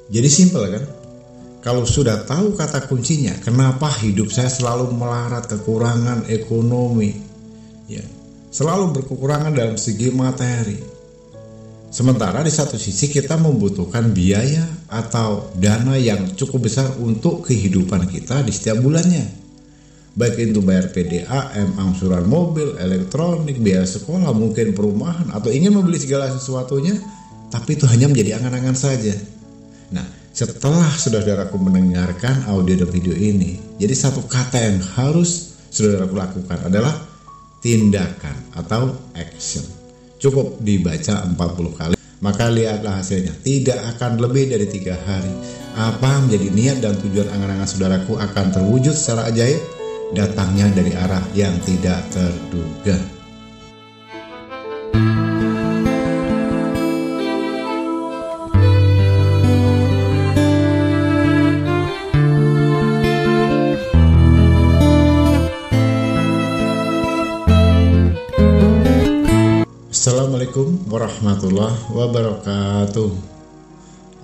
Jadi simpel kan? Kalau sudah tahu kata kuncinya, kenapa hidup saya selalu melarat kekurangan ekonomi, ya, selalu berkekurangan dalam segi materi. Sementara di satu sisi kita membutuhkan biaya atau dana yang cukup besar untuk kehidupan kita di setiap bulannya. Baik itu bayar PDAM, angsuran mobil, elektronik, biaya sekolah, mungkin perumahan, atau ingin membeli segala sesuatunya, tapi itu hanya menjadi angan-angan saja. Nah, setelah saudaraku mendengarkan audio dan video ini, jadi satu kata yang harus saudaraku lakukan adalah tindakan atau action. Cukup dibaca 40 kali, maka lihatlah hasilnya. Tidak akan lebih dari 3 hari. Apa menjadi niat dan tujuan angan-angan saudaraku akan terwujud secara ajaib, datangnya dari arah yang tidak terduga. Assalamualaikum warahmatullahi wabarakatuh.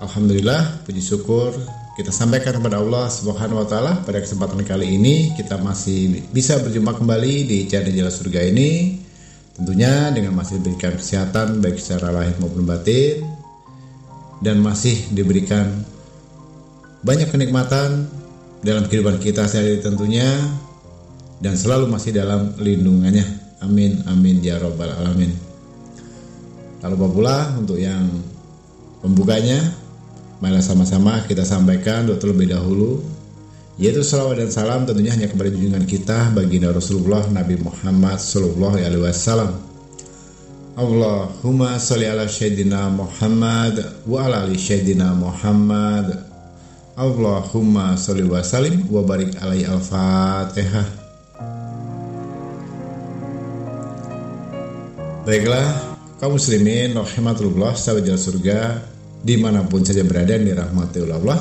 Alhamdulillah, puji syukur kita sampaikan kepada Allah Subhanahu wa taala. Pada kesempatan kali ini kita masih bisa berjumpa kembali di channel Jalan Surga ini, tentunya dengan masih diberikan kesehatan baik secara lahir maupun batin, dan masih diberikan banyak kenikmatan dalam kehidupan kita sehari-hari tentunya, dan selalu masih dalam lindungannya. Amin amin ya rabbal alamin. Tak lupa pula untuk yang pembukanya, marilah sama-sama kita sampaikan doa terlebih dahulu, yaitu salawat dan salam tentunya hanya kepada junjungan kita baginda Rasulullah Nabi Muhammad sallallahu alaihi wasallam. Allahumma sholli ala sayyidina Muhammad wa ala ali sayyidina Muhammad. Allahumma sholli wa sallim wa barik alaihi. Al-Fatihah. Baiklah, kaum muslimin rahimatullah, sahabat Jalan Surga dimanapun saja berada yang dirahmati oleh Allah.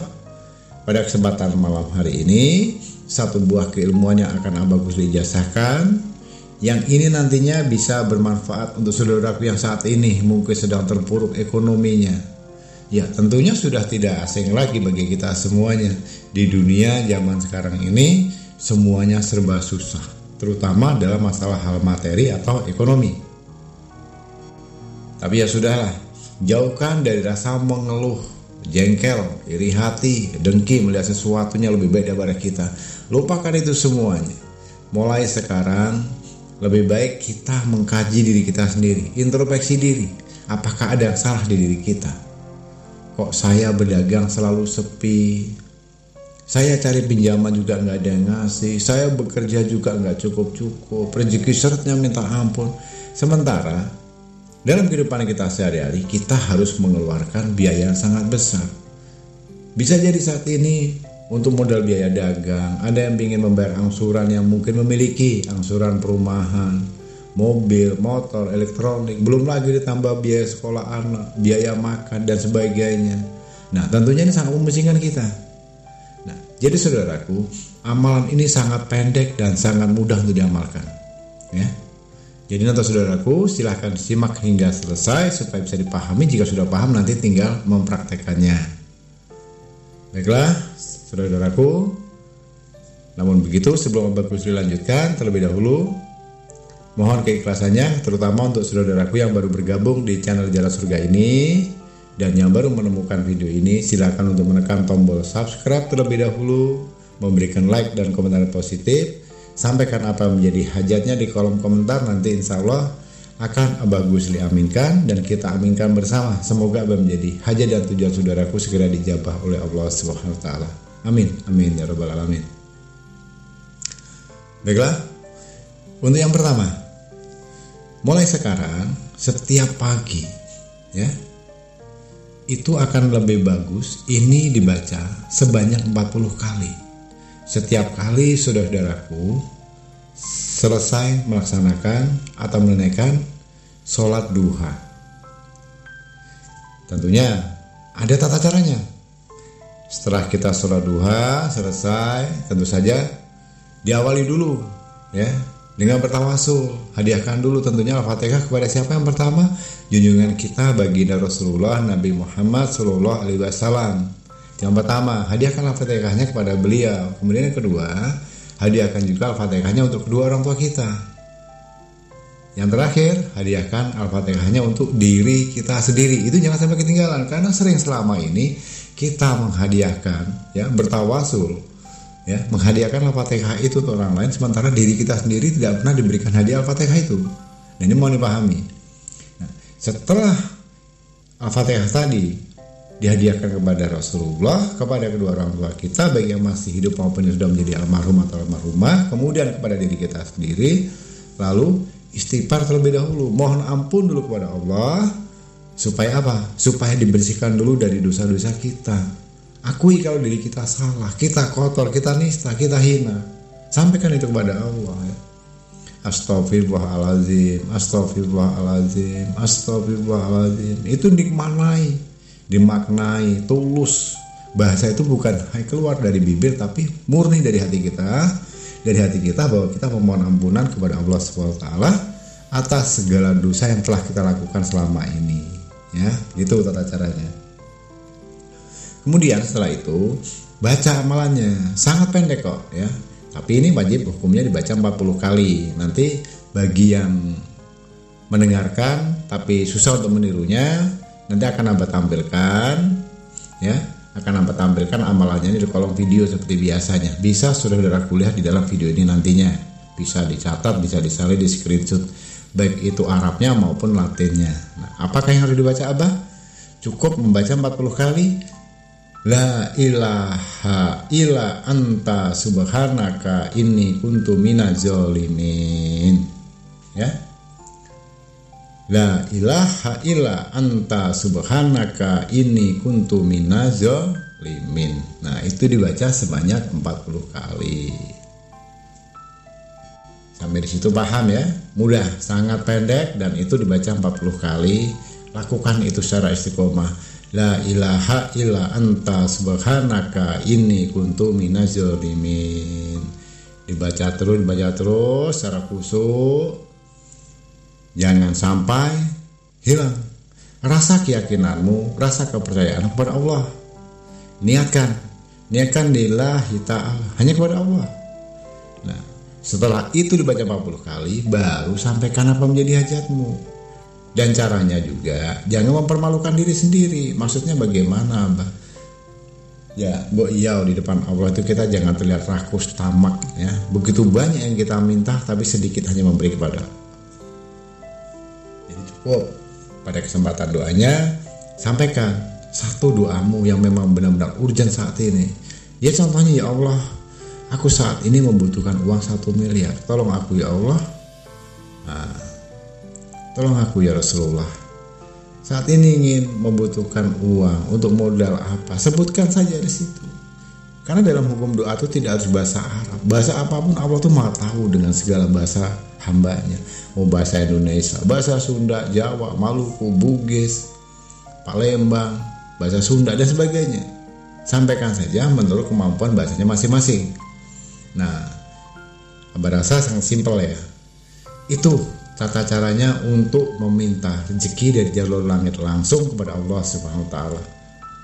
Pada kesempatan malam hari ini, satu buah keilmuan yang akan Abah Gusli ijazahkan, yang ini nantinya bisa bermanfaat untuk saudaraku yang saat ini mungkin sedang terpuruk ekonominya. Ya, tentunya sudah tidak asing lagi bagi kita semuanya. Di dunia zaman sekarang ini semuanya serba susah, terutama dalam masalah hal materi atau ekonomi. Tapi ya sudahlah, jauhkan dari rasa mengeluh, jengkel, iri hati, dengki melihat sesuatunya lebih baik daripada kita. Lupakan itu semuanya. Mulai sekarang, lebih baik kita mengkaji diri kita sendiri, introspeksi diri. Apakah ada yang salah di diri kita? Kok saya berdagang selalu sepi? Saya cari pinjaman juga nggak ada yang ngasih. Saya bekerja juga nggak cukup-cukup. Rezeki syaratnya minta ampun. Sementara dalam kehidupan kita sehari-hari, kita harus mengeluarkan biaya yang sangat besar. Bisa jadi saat ini untuk modal biaya dagang, ada yang ingin membayar angsuran yang mungkin memiliki angsuran perumahan, mobil, motor, elektronik, belum lagi ditambah biaya sekolah anak, biaya makan, dan sebagainya. Nah, tentunya ini sangat memusingkan kita. Nah, jadi saudaraku, amalan ini sangat pendek dan sangat mudah untuk diamalkan. Ya. Jadi nanti saudaraku silahkan simak hingga selesai supaya bisa dipahami. Jika sudah paham nanti tinggal mempraktekannya. Baiklah saudaraku, namun begitu sebelum Abah Gusli lanjutkan terlebih dahulu, mohon keikhlasannya terutama untuk saudaraku yang baru bergabung di channel Jalan Surga ini dan yang baru menemukan video ini, silakan untuk menekan tombol subscribe terlebih dahulu, memberikan like dan komentar positif. Sampaikan apa yang menjadi hajatnya di kolom komentar, nanti insya Allah akan Abah Gusli aminkan dan kita aminkan bersama. Semoga apa menjadi hajat dan tujuan saudaraku segera dijabah oleh Allah Subhanahu wa taala. Amin amin ya rabbal alamin. Baiklah, untuk yang pertama, mulai sekarang setiap pagi ya, itu akan lebih bagus ini dibaca sebanyak 40 kali. Setiap kali saudaraku selesai melaksanakan atau menunaikan sholat duha. Tentunya ada tata caranya. Setelah kita sholat duha selesai, tentu saja diawali dulu ya dengan bertawasul. Hadiahkan dulu tentunya Al-Fatihah kepada siapa yang pertama? Junjungan kita baginda Rasulullah Nabi Muhammad sallallahu alaihi wasallam. Yang pertama, hadiahkan Al-Fatihahnya kepada beliau. Kemudian yang kedua, hadiahkan juga Al-Fatihahnya untuk kedua orang tua kita. Yang terakhir, hadiahkan Al-Fatihahnya untuk diri kita sendiri. Itu jangan sampai ketinggalan, karena sering selama ini kita menghadiahkan, ya, bertawasul, ya, menghadiahkan Al-Fatihah itu ke orang lain, sementara diri kita sendiri tidak pernah diberikan hadiah Al-Fatihah itu. Nah, ini mau dipahami. Nah, setelah Al-Fatihah tadi dihadiahkan kepada Rasulullah, kepada kedua orang tua kita, baik yang masih hidup maupun yang sudah menjadi almarhum atau almarhumah, kemudian kepada diri kita sendiri, lalu istighfar terlebih dahulu, mohon ampun dulu kepada Allah, supaya apa? Supaya dibersihkan dulu dari dosa-dosa kita. Akui kalau diri kita salah, kita kotor, kita nista, kita hina, sampaikan itu kepada Allah, ya. Astaghfirullahaladzim, astaghfirullahaladzim, astaghfirullahaladzim. Itu dimaknai tulus. Bahasa itu bukan keluar dari bibir, tapi murni dari hati kita. Dari hati kita bahwa kita memohon ampunan kepada Allah SWT atas segala dosa yang telah kita lakukan selama ini, ya. Itu tata caranya. Kemudian setelah itu baca amalannya, sangat pendek kok, ya. Tapi ini wajib hukumnya dibaca 40 kali. Nanti bagi yang mendengarkan tapi susah untuk menirunya, nanti akan Abah tampilkan, ya. Akan Abah tampilkan amalannya ini di kolom video seperti biasanya. Bisa saudara kuliah di dalam video ini nantinya. Bisa dicatat, bisa disalin, di screenshot, baik itu Arabnya maupun Latinnya. Nah, apakah yang harus dibaca Abah? Cukup membaca 40 kali. La ilaha illa anta subhanaka inni kuntu minaz zalimin. Ya. La ilaha illa anta subhanaka inni kuntu minaz zalimin. Nah, itu dibaca sebanyak 40 kali. Sampai di situ paham ya? Mudah, sangat pendek, dan itu dibaca 40 kali. Lakukan itu secara istiqomah. La ilaha illa anta subhanaka inni kuntu minaz zalimin. Dibaca terus secara khusyuk. Jangan sampai hilang rasa keyakinanmu, rasa kepercayaan kepada Allah. Niatkan lillahi ta'ala, hanya kepada Allah. Nah, setelah itu dibaca 40 kali, baru sampaikan apa menjadi hajatmu. Dan caranya juga jangan mempermalukan diri sendiri. Maksudnya bagaimana, Abah? Ya, di depan Allah itu kita jangan terlihat rakus, tamak, ya. Begitu banyak yang kita minta tapi sedikit hanya memberi kepada. Jadi cukup pada kesempatan doanya sampaikan satu doamu yang memang benar-benar urgent saat ini. Ya, contohnya, ya Allah, aku saat ini membutuhkan uang 1 miliar. Tolong aku ya Allah. Nah, tolong aku ya Rasulullah. Saat ini ingin membutuhkan uang untuk modal apa? Sebutkan saja di situ. Karena dalam hukum doa itu tidak harus bahasa Arab. Bahasa apapun Allah tuh Maha tahu dengan segala bahasa hambanya. Mau bahasa Indonesia, bahasa Sunda, Jawa, Maluku, Bugis, Palembang, bahasa Sunda dan sebagainya. Sampaikan saja menurut kemampuan bahasanya masing-masing. Nah, Abah rasa sangat simpel ya. Itu tata caranya untuk meminta rezeki dari jalur langit langsung kepada Allah Subhanahu wa taala.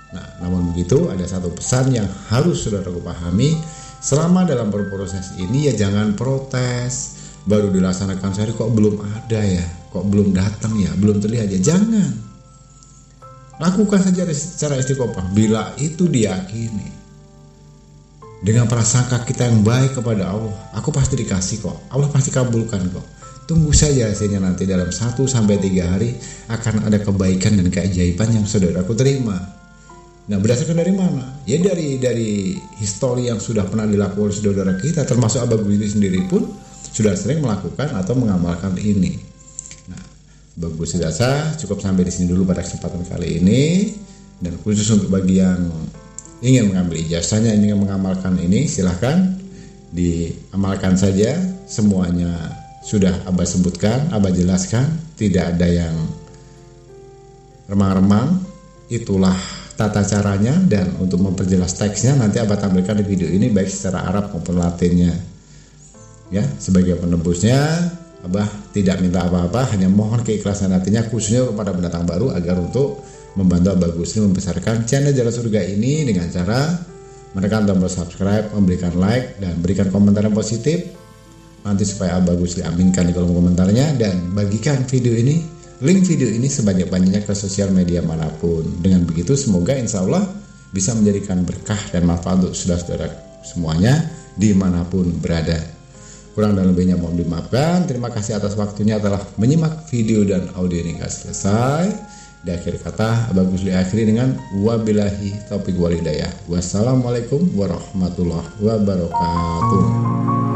Nah, namun begitu ada satu pesan yang harus saudaraku pahami. Selama dalam proses ini ya jangan protes. Baru dilaksanakan sehari kok belum ada ya, kok belum datang ya, belum terlihat ya. Jangan. Lakukan saja secara istiqomah. Bila itu diyakini dengan prasangka kita yang baik kepada Allah, aku pasti dikasih kok. Allah pasti kabulkan kok. Tunggu saja hasilnya nanti dalam 1-3 hari akan ada kebaikan dan keajaiban yang saudaraku terima. Nah, berdasarkan dari mana? Ya dari histori yang sudah pernah dilakukan saudara kita, termasuk Abah Gusti sendiri pun sudah sering melakukan atau mengamalkan ini. Nah, Abah Gusti rasa cukup sampai di sini dulu pada kesempatan kali ini. Dan khusus untuk bagi yang ingin mengambil ijazahnya, ingin mengamalkan ini, silahkan diamalkan saja. Semuanya sudah Abah sebutkan, Abah jelaskan, tidak ada yang remang-remang. Itulah tata caranya, dan untuk memperjelas teksnya nanti Abah tampilkan di video ini baik secara Arab maupun Latinnya. Ya, sebagai penebusnya Abah tidak minta apa-apa, hanya mohon keikhlasan hatinya khususnya kepada pendatang baru agar untuk membantu Abah Gusli membesarkan channel Jalan Surga ini dengan cara menekan tombol subscribe, memberikan like, dan berikan komentar yang positif. Nanti supaya Abah Gusli aminkan di kolom komentarnya, dan bagikan link video ini sebanyak-banyaknya ke sosial media manapun. Dengan begitu semoga insya Allah bisa menjadikan berkah dan manfaat untuk saudara-saudara semuanya dimanapun berada. Kurang dan lebihnya mohon dimaafkan. Terima kasih atas waktunya telah menyimak video dan audio ini hingga selesai. Di akhir kata Abah Gusli akhiri dengan wabillahi taufiq wal hidayah. Wassalamualaikum warahmatullahi wabarakatuh.